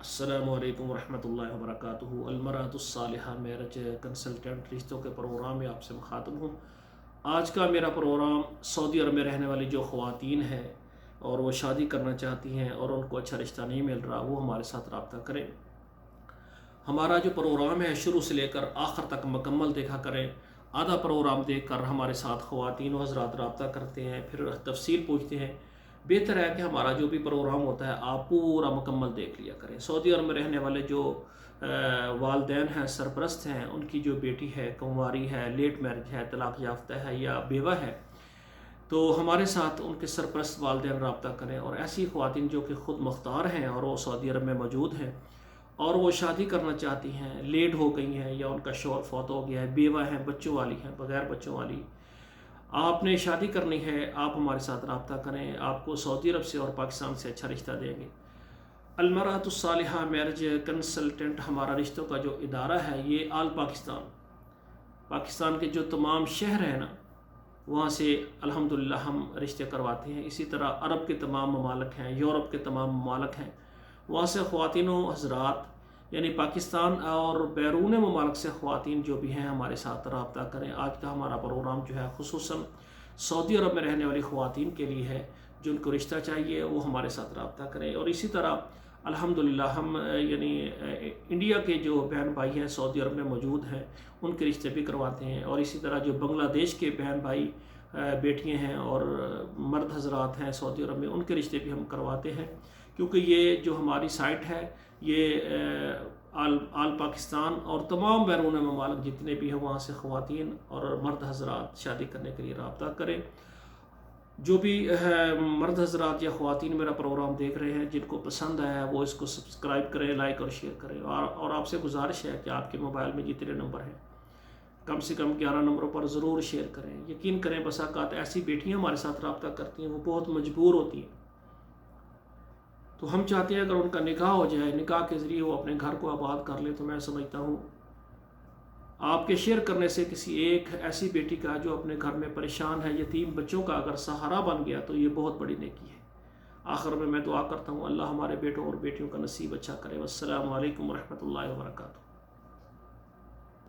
السلام علیکم ورحمۃ اللہ وبرکاتہ۔ المرأۃ الصالحہ میرج کنسلٹنٹ رشتوں کے پروگرام میں آپ سے مخاطب ہوں۔ آج کا میرا پروگرام سعودی عرب میں رہنے والی جو خواتین ہیں اور وہ شادی کرنا چاہتی ہیں اور ان کو اچھا رشتہ نہیں مل رہا، وہ ہمارے ساتھ رابطہ کریں۔ ہمارا جو پروگرام ہے شروع سے لے کر آخر تک مکمل دیکھا کریں۔ آدھا پروگرام دیکھ کر ہمارے ساتھ خواتین و حضرات رابطہ کرتے ہیں، پھر تفصیل پوچھتے ہیں۔ بہتر ہے کہ ہمارا جو بھی پروگرام ہوتا ہے آپ پورا مکمل دیکھ لیا کریں۔ سعودی عرب میں رہنے والے جو والدین ہیں، سرپرست ہیں، ان کی جو بیٹی ہے، کنواری ہے، لیٹ میرج ہے، طلاق یافتہ ہے یا بیوہ ہے، تو ہمارے ساتھ ان کے سرپرست والدین رابطہ کریں۔ اور ایسی خواتین جو کہ خود مختار ہیں اور وہ سعودی عرب میں موجود ہیں اور وہ شادی کرنا چاہتی ہیں، لیٹ ہو گئی ہیں یا ان کا شوہر فوت ہو گیا ہے، بیوہ ہیں، بچوں والی ہیں، بغیر بچوں والی، آپ نے شادی کرنی ہے، آپ ہمارے ساتھ رابطہ کریں۔ آپ کو سعودی عرب سے اور پاکستان سے اچھا رشتہ دیں گے۔ المرأۃ الصالحہ میرج کنسلٹنٹ ہمارا رشتوں کا جو ادارہ ہے، یہ آل پاکستان کے جو تمام شہر ہیں نا، وہاں سے الحمدللہ ہم رشتے کرواتے ہیں۔ اسی طرح عرب کے تمام ممالک ہیں، یورپ کے تمام ممالک ہیں، وہاں سے خواتین و حضرات یعنی پاکستان اور بیرون ممالک سے خواتین جو بھی ہیں ہمارے ساتھ رابطہ کریں۔ آج کا ہمارا پروگرام جو ہے خصوصاً سعودی عرب میں رہنے والی خواتین کے لیے ہے، جن کو رشتہ چاہیے وہ ہمارے ساتھ رابطہ کریں۔ اور اسی طرح الحمدللہ ہم یعنی انڈیا کے جو بہن بھائی ہیں سعودی عرب میں موجود ہیں، ان کے رشتے بھی کرواتے ہیں۔ اور اسی طرح جو بنگلہ دیش کے بہن بھائی بیٹیاں ہیں اور مرد حضرات ہیں سعودی عرب میں، ان کے رشتے بھی ہم کرواتے ہیں، کیونکہ یہ جو ہماری سائٹ ہے یہ آل پاکستان اور تمام بیرون ممالک جتنے بھی ہیں وہاں سے خواتین اور مرد حضرات شادی کرنے کے لیے رابطہ کریں۔ جو بھی مرد حضرات یا خواتین میرا پروگرام دیکھ رہے ہیں، جن کو پسند آیا ہے وہ اس کو سبسکرائب کریں، لائک اور شیئر کریں۔ اور آپ سے گزارش ہے کہ آپ کے موبائل میں جتنے نمبر ہیں کم سے کم 11 نمبروں پر ضرور شیئر کریں۔ یقین کریں بسا اوقات ایسی بیٹیاں ہمارے ساتھ رابطہ کرتی ہیں، وہ بہت مجبور ہوتی ہیں، تو ہم چاہتے ہیں اگر ان کا نکاح ہو جائے، نکاح کے ذریعے وہ اپنے گھر کو آباد کر لیں، تو میں سمجھتا ہوں آپ کے شیئر کرنے سے کسی ایک ایسی بیٹی کا جو اپنے گھر میں پریشان ہے، یتیم بچوں کا اگر سہارا بن گیا تو یہ بہت بڑی نیکی ہے۔ آخر میں دعا کرتا ہوں اللہ ہمارے بیٹوں اور بیٹیوں کا نصیب اچھا کرے۔ والسلام علیکم ورحمۃ اللہ وبرکاتہ۔